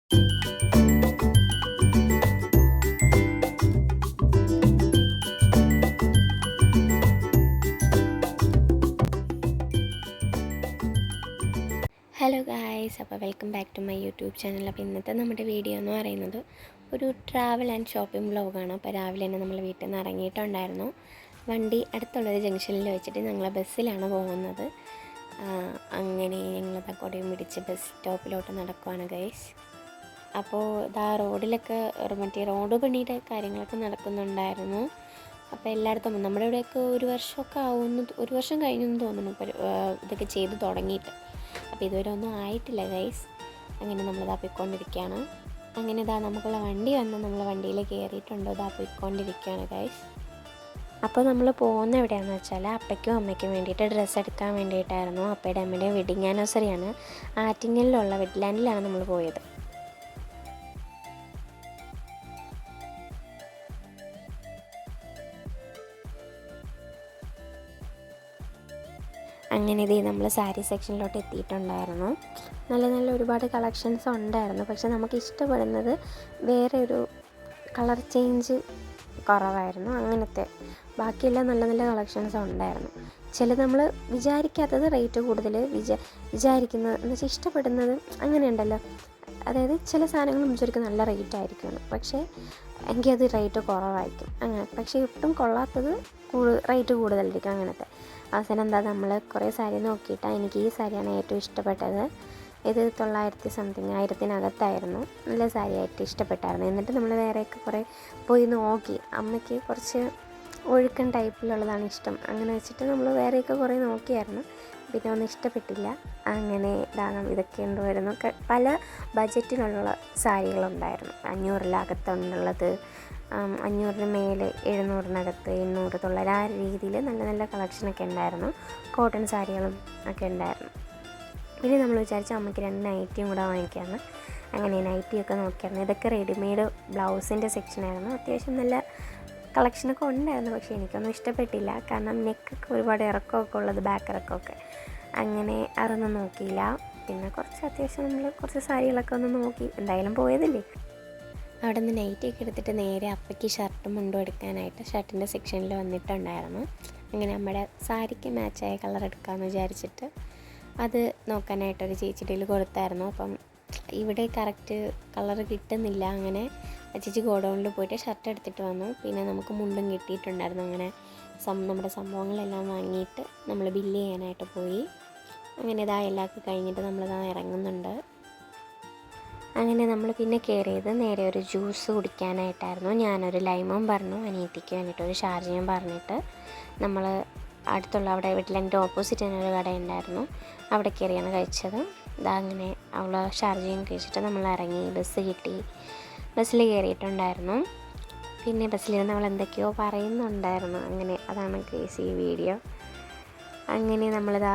Hello guys, അപ്പോൾ welcome back to my YouTube channel. അപ്പോൾ ഇന്നത്തെ നമ്മുടെ വീഡിയോ എന്ന് പറയുന്നത് ഒരു ട്രാവൽ ആൻഡ് ഷോപ്പിംഗ് വ്ലോഗാണ്. അപ്പോൾ രാവിലെ തന്നെ നമ്മൾ വീട്ടിൽ നിന്ന് ഇറങ്ങിയിട്ടുണ്ടായിരുന്നു. വണ്ടി അടുത്തുള്ളൊരു ജംഗ്ഷനിൽ വെച്ചിട്ട് ഞങ്ങൾ ബസ്സിലാണ് പോകുന്നത്. അങ്ങനെ ഞങ്ങൾ തക്കോടയും പിടിച്ച് ബസ് സ്റ്റോപ്പിലോട്ട് നടക്കുവാണ് ഗൈസ്. അപ്പോൾ ഇതാ റോഡിലൊക്കെ മറ്റേ റോഡ് പണിയുടെ കാര്യങ്ങളൊക്കെ നടക്കുന്നുണ്ടായിരുന്നു. അപ്പോൾ എല്ലായിടത്തും നമ്മുടെ ഇവിടെയൊക്കെ ഒരു വർഷം കഴിഞ്ഞെന്ന് തോന്നുന്നു ഇതൊക്കെ ചെയ്ത് തുടങ്ങിയിട്ട്. അപ്പോൾ ഇതുവരെ ഒന്നും ആയിട്ടില്ല ഗൈസ്. അങ്ങനെ നമ്മളിതാ പോയിക്കൊണ്ടിരിക്കുകയാണ്. അങ്ങനെ ഇതാ നമുക്കുള്ള വണ്ടി വന്ന് നമ്മൾ വണ്ടിയിൽ കയറിയിട്ടുണ്ടോ ഇതാ പോയിക്കൊണ്ടിരിക്കുകയാണ് ഗൈസ്. അപ്പോൾ നമ്മൾ പോകുന്ന എവിടെയാണെന്ന് വെച്ചാൽ അപ്പയ്ക്കും അമ്മയ്ക്കും വേണ്ടിയിട്ട് ഡ്രസ്സ് എടുക്കാൻ വേണ്ടിയിട്ടായിരുന്നു. അപ്പയുടെ അമ്മയുടെയും വെഡിങ് ആനിവേഴ്സറിയാണ്. ആറ്റിങ്ങലിലുള്ള വെഡ്ലാൻഡിലാണ് നമ്മൾ പോയത്. അങ്ങനെ ഇതേ നമ്മൾ സാരി സെക്ഷനിലോട്ട് എത്തിയിട്ടുണ്ടായിരുന്നു. നല്ല ഒരുപാട് കളക്ഷൻസ് ഉണ്ടായിരുന്നു. പക്ഷെ നമുക്ക് ഇഷ്ടപ്പെടുന്നത് വേറെ ഒരു കളർ ചേഞ്ച് കുറവായിരുന്നു. അങ്ങനത്തെ ബാക്കിയെല്ലാം നല്ല കളക്ഷൻസ് ഉണ്ടായിരുന്നു. ചിലത് നമ്മൾ വിചാരിക്കാത്തത് റേറ്റ് കൂടുതൽ, വിചാരിക്കുന്നത് എന്ന് വെച്ചാൽ ഇഷ്ടപ്പെടുന്നത് അങ്ങനെയുണ്ടല്ലോ. അതായത് ചില സാധനങ്ങൾ വിചാരിക്കും നല്ല റേറ്റ് ആയിരിക്കും, പക്ഷേ എങ്കിൽ അത് റേറ്റ് കുറവായിരിക്കും. അങ്ങനെ പക്ഷേ ഒട്ടും കൊള്ളാത്തത് റേറ്റ് കൂടുതലായിരിക്കും. അങ്ങനത്തെ അവസാനം എന്താ നമ്മൾ കുറേ സാരി നോക്കിയിട്ടാണ് എനിക്ക് ഈ സാരിയാണ് ഏറ്റവും ഇഷ്ടപ്പെട്ടത്. ഇത് 900 സംതിങ് 1000-നകത്തായിരുന്നു. നല്ല സാരിയായിട്ട് ഇഷ്ടപ്പെട്ടായിരുന്നു. എന്നിട്ട് നമ്മൾ വേറെയൊക്കെ കുറേ പോയി നോക്കി. അമ്മയ്ക്ക് കുറച്ച് ഒഴുക്കൻ ടൈപ്പിലുള്ളതാണ് ഇഷ്ടം. അങ്ങനെ വെച്ചിട്ട് നമ്മൾ വേറെയൊക്കെ കുറേ നോക്കിയായിരുന്നു. പിന്നെ ഒന്നും ഇഷ്ടപ്പെട്ടില്ല. അങ്ങനെ ഇതൊക്കെ ഉണ്ടായിരുന്നു. പല ബഡ്ജറ്റിലുള്ള സാരികളുണ്ടായിരുന്നു. 500-അകത്തുള്ളത്, 500-ന് മേലെ, 700-നകത്ത്, 800, 900 ആ രീതിയിൽ നല്ല കളക്ഷനൊക്കെ ഉണ്ടായിരുന്നു. കോട്ടൺ സാരികളും ഒക്കെ ഉണ്ടായിരുന്നു. പിന്നെ നമ്മൾ വിചാരിച്ചു അമ്മയ്ക്ക് 2 നൈറ്റിയും കൂടെ വാങ്ങിക്കാമെന്ന്. അങ്ങനെ നൈറ്റിയൊക്കെ നോക്കിയായിരുന്നു. ഇതൊക്കെ റെഡിമെയ്ഡ് ബ്ലൗസിൻ്റെ സെക്ഷനായിരുന്നു. അത്യാവശ്യം നല്ല കളക്ഷനൊക്കെ ഉണ്ടായിരുന്നു. പക്ഷേ എനിക്കൊന്നും ഇഷ്ടപ്പെട്ടില്ല. കാരണം നെക്കൊക്കെ ഒരുപാട് ഇറക്കമൊക്കെ ഉള്ളത്, ബാക്ക് ഇറക്കമൊക്കെ. അങ്ങനെ അതൊന്നും നോക്കിയില്ല. പിന്നെ അത്യാവശ്യം നമ്മൾ കുറച്ച് സാരികളൊക്കെ ഒന്ന് നോക്കി. എന്തായാലും പോയതല്ലേ. അവിടെ നിന്ന് നൈറ്റിയൊക്കെ എടുത്തിട്ട് നേരെ അപ്പയ്ക്ക് ഷർട്ടും മുണ്ടും എടുക്കാനായിട്ട് ഷർട്ടിൻ്റെ സെക്ഷനിൽ വന്നിട്ടുണ്ടായിരുന്നു. അങ്ങനെ നമ്മുടെ സാരിക്ക് മാച്ചായ കളർ എടുക്കാമെന്ന് വിചാരിച്ചിട്ട് അത് നോക്കാനായിട്ടൊരു ചേച്ചിയുടെ കൊടുത്തായിരുന്നു. അപ്പം ഇവിടെ കറക്റ്റ് കളർ കിട്ടുന്നില്ല. അങ്ങനെ ചേച്ചി ഗോഡൗണിൽ പോയിട്ട് ഷർട്ട് എടുത്തിട്ട് വന്നു. പിന്നെ നമുക്ക് മുണ്ടും കിട്ടിയിട്ടുണ്ടായിരുന്നു. അങ്ങനെ നമ്മുടെ സംഭവങ്ങളെല്ലാം വാങ്ങിയിട്ട് നമ്മൾ ബില്ല് ചെയ്യാനായിട്ട് പോയി. അങ്ങനെ എല്ലാവർക്കും കഴിഞ്ഞിട്ട് നമ്മളിതാ ഇറങ്ങുന്നുണ്ട്. അങ്ങനെ നമ്മൾ പിന്നെ കയറിയത് നേരെ ഒരു ജ്യൂസ് കുടിക്കാനായിട്ടായിരുന്നു. ഞാനൊരു ലൈമും പറഞ്ഞു, അനിയത്തിക്ക് വേണ്ടിയിട്ട് ഒരു ഷാർജയും പറഞ്ഞിട്ട് നമ്മൾ അടുത്തുള്ള അവിടെ വീട്ടിലെൻ്റെ ഓപ്പോസിറ്റ് തന്നെ ഒരു കടയുണ്ടായിരുന്നു. അവിടെ കയറിയാണ് കഴിച്ചത്. അങ്ങനെ അവൾ ഷാർജയും കഴിച്ചിട്ട് നമ്മൾ ഇറങ്ങി. ബസ് കിട്ടി. ബസ്സിൽ കയറിയിട്ടുണ്ടായിരുന്നു. പിന്നെ ബസ്സിലിരുന്ന് അവൾ എന്തൊക്കെയോ പറയുന്നുണ്ടായിരുന്നു. അങ്ങനെ അതാണ് കേസ് ഈ വീഡിയോ. അങ്ങനെ നമ്മളിതാ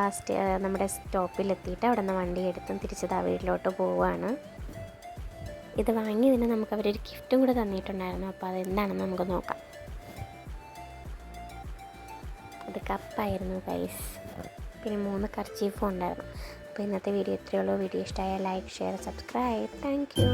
നമ്മുടെ സ്റ്റോപ്പിലെത്തിയിട്ട് അവിടെ നിന്ന് വണ്ടി എടുത്തും തിരിച്ചത് വീട്ടിലോട്ട് പോവുകയാണ്. ഇത് വാങ്ങിയതിന് നമുക്ക് അവരൊരു ഗിഫ്റ്റും കൂടെ തന്നിട്ടുണ്ടായിരുന്നു. അപ്പോൾ അതെന്താണെന്ന് നമുക്ക് നോക്കാം. അത് കപ്പായിരുന്നു ഗൈസ്. പിന്നെ 3 കർച്ചീഫും ഉണ്ടായിരുന്നു. അപ്പോൾ ഇന്നത്തെ വീഡിയോ ഇത്രയേ ഉള്ളൂ. വീഡിയോ ഇഷ്ടമായാൽ like, share, subscribe. Thank you.